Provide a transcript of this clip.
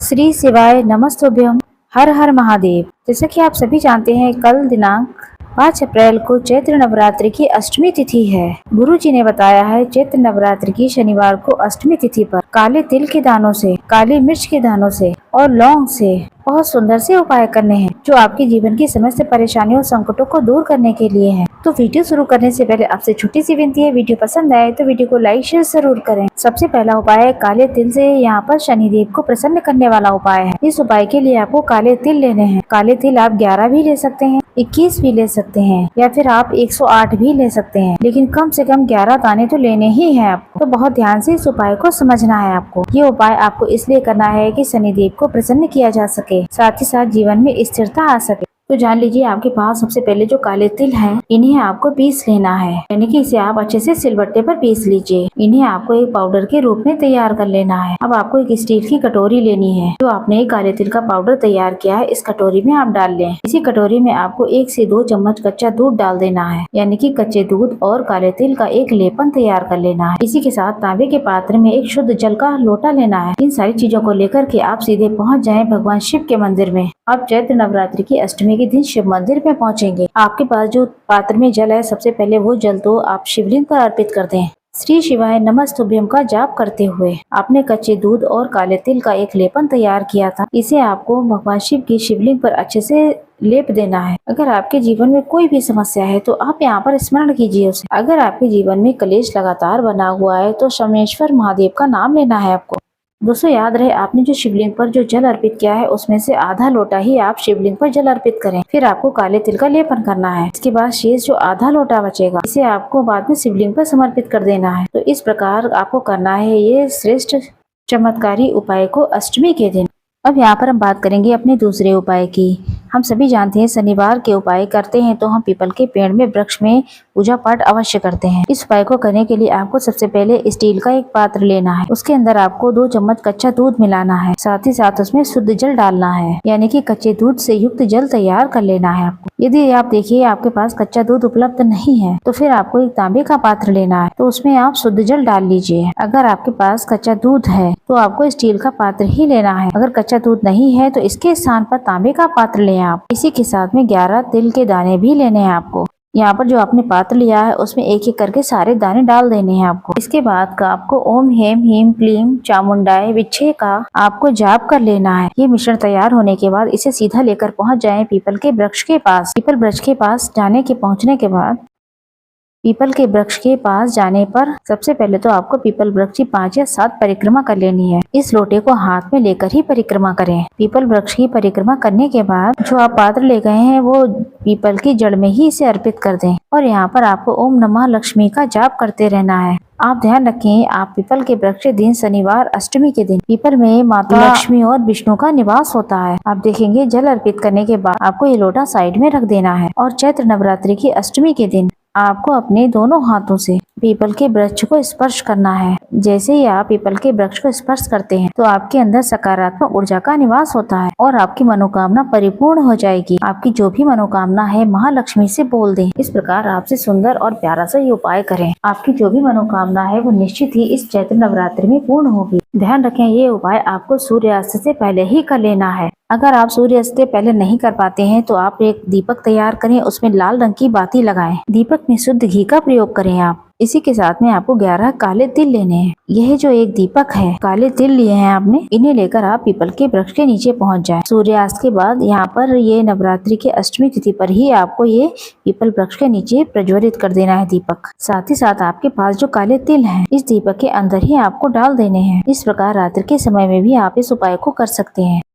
श्री शिवाय नमस्तुभ्यम। हर हर महादेव। जैसा कि आप सभी जानते हैं, कल दिनांक 5 अप्रैल को चैत्र नवरात्रि की अष्टमी तिथि है। गुरु जी ने बताया है चैत्र नवरात्रि की शनिवार को अष्टमी तिथि पर काले तिल के दानों से, काली मिर्च के दानों से और लौंग से बहुत सुंदर से उपाय करने हैं, जो आपके जीवन की समस्त परेशानियों और संकटों को दूर करने के लिए हैं। तो वीडियो शुरू करने से पहले आपसे छोटी सी विनती है, वीडियो पसंद आए तो वीडियो को लाइक शेयर जरूर करें। सबसे पहला उपाय है काले तिल से यहाँ पर शनिदेव को प्रसन्न करने वाला उपाय है। इस उपाय के लिए आपको काले तिल लेने हैं। काले तिल आप 11 भी ले सकते हैं, 21 भी ले सकते हैं या फिर आप 108 भी ले सकते हैं, लेकिन कम से कम 11 दाने तो लेने ही हैं आपको। तो बहुत ध्यान से इस उपाय को समझना है आपको। ये उपाय आपको इसलिए करना है कि शनिदेव को प्रसन्न किया जा सके, साथ ही साथ जीवन में स्थिरता आ सके। तो जान लीजिए, आपके पास सबसे पहले जो काले तिल हैं, इन्हें आपको पीस लेना है, यानी कि इसे आप अच्छे से सिलबट्टे पर पीस लीजिए। इन्हें आपको एक पाउडर के रूप में तैयार कर लेना है। अब आपको एक स्टील की कटोरी लेनी है। जो आपने काले तिल का पाउडर तैयार किया है, इस कटोरी में आप डाल लें। इसी कटोरी में आपको 1 से 2 चम्मच कच्चा दूध डाल देना है, यानी कि कच्चे दूध और काले तिल का एक लेपन तैयार कर लेना है। इसी के साथ तांबे के पात्र में एक शुद्ध जल का लोटा लेना है। इन सारी चीजों को लेकर के आप सीधे पहुँच जाए भगवान शिव के मंदिर में। आप चैत्र नवरात्रि की अष्टमी के दिन शिव मंदिर में पहुंचेंगे। आपके पास जो पात्र में जल है, सबसे पहले वो जल तो आप शिवलिंग पर अर्पित कर दें। श्री शिवाय नमस्तुभ्यम का जाप करते हुए आपने कच्चे दूध और काले तिल का एक लेपन तैयार किया था, इसे आपको भगवान शिव की शिवलिंग पर अच्छे से लेप देना है। अगर आपके जीवन में कोई भी समस्या है तो आप यहाँ पर स्मरण कीजिए उसे। अगर आपके जीवन में कलेश लगातार बना हुआ है तो शमेश्वर महादेव का नाम लेना है आपको। दोस्तों, याद रहे, आपने जो शिवलिंग पर जो जल अर्पित किया है, उसमें से आधा लोटा ही आप शिवलिंग पर जल अर्पित करें। फिर आपको काले तिल का लेपन करना है। इसके बाद शेष जो आधा लोटा बचेगा, इसे आपको बाद में शिवलिंग पर समर्पित कर देना है। तो इस प्रकार आपको करना है ये श्रेष्ठ चमत्कारी उपाय को अष्टमी के दिन। अब यहाँ पर हम बात करेंगे अपने दूसरे उपाय की। हम सभी जानते हैं शनिवार के उपाय करते हैं तो हम पीपल के पेड़ में, वृक्ष में पूजा पाठ अवश्य करते हैं। इस उपाय को करने के लिए आपको सबसे पहले स्टील का एक पात्र लेना है। उसके अंदर आपको 2 चम्मच कच्चा दूध मिलाना है, साथ ही साथ उसमें शुद्ध जल डालना है, यानी कि कच्चे दूध से युक्त जल तैयार कर लेना है आपको। यदि आप देखिए आपके पास कच्चा दूध उपलब्ध नहीं है तो फिर आपको एक तांबे का पात्र लेना है, तो उसमें आप शुद्ध जल डाल लीजिए। अगर आपके पास कच्चा दूध है तो आपको स्टील का पात्र ही लेना है। अगर कच्चा दूध नहीं है तो इसके स्थान पर तांबे का पात्र लें आप। इसी के साथ में 11 तिल के दाने भी लेने हैं आपको। यहाँ पर जो आपने पात्र लिया है उसमें एक एक करके सारे दाने डाल देने हैं आपको। इसके बाद का आपको ओम हेम ह्रीम क्लीम चामुंडाय विच्छे का आपको जाप कर लेना है। ये मिश्रण तैयार होने के बाद इसे सीधा लेकर पहुंच जाएं पीपल के वृक्ष के पास। पीपल वृक्ष के पास पहुंचने के बाद पीपल के वृक्ष के पास जाने पर सबसे पहले तो आपको पीपल वृक्ष की 5 या 7 परिक्रमा कर लेनी है। इस लोटे को हाथ में लेकर ही परिक्रमा करें। पीपल वृक्ष की परिक्रमा करने के बाद जो आप पात्र ले गए हैं वो पीपल की जड़ में ही इसे अर्पित कर दें और यहाँ पर आपको ओम नमः लक्ष्मी का जाप करते रहना है। आप ध्यान रखें, आप पीपल के वृक्ष के दिन शनिवार अष्टमी के दिन पीपल में माता लक्ष्मी और विष्णु का निवास होता है। आप देखेंगे जल अर्पित करने के बाद आपको ये लोटा साइड में रख देना है और चैत्र नवरात्रि की अष्टमी के दिन आपको अपने दोनों हाथों से पीपल के वृक्ष को स्पर्श करना है। जैसे ही आप पीपल के वृक्ष को स्पर्श करते हैं तो आपके अंदर सकारात्मक ऊर्जा का निवास होता है और आपकी मनोकामना परिपूर्ण हो जाएगी। आपकी जो भी मनोकामना है महालक्ष्मी से बोल दें। इस प्रकार आपसे सुंदर और प्यारा सा ये उपाय करें। आपकी जो भी मनोकामना है वो निश्चित ही इस चैत्र नवरात्रि में पूर्ण होगी। ध्यान रखें, ये उपाय आपको सूर्यास्त से पहले ही कर लेना है। अगर आप सूर्यास्त से पहले नहीं कर पाते हैं तो आप एक दीपक तैयार करें, उसमें लाल रंग की बाती लगाएं। दीपक में शुद्ध घी का प्रयोग करें आप। इसी के साथ में आपको 11 काले तिल लेने हैं। यह जो एक दीपक है, काले तिल लिए हैं आपने, इन्हें लेकर आप पीपल के वृक्ष के नीचे पहुंच जाएं। सूर्यास्त के बाद यहाँ पर ये नवरात्रि के अष्टमी तिथि पर ही आपको ये पीपल वृक्ष के नीचे प्रज्वलित कर देना है दीपक। साथ ही साथ आपके पास जो काले तिल हैं, इस दीपक के अंदर ही आपको डाल देने हैं। इस प्रकार रात्रि के समय में भी आप इस उपाय को कर सकते हैं।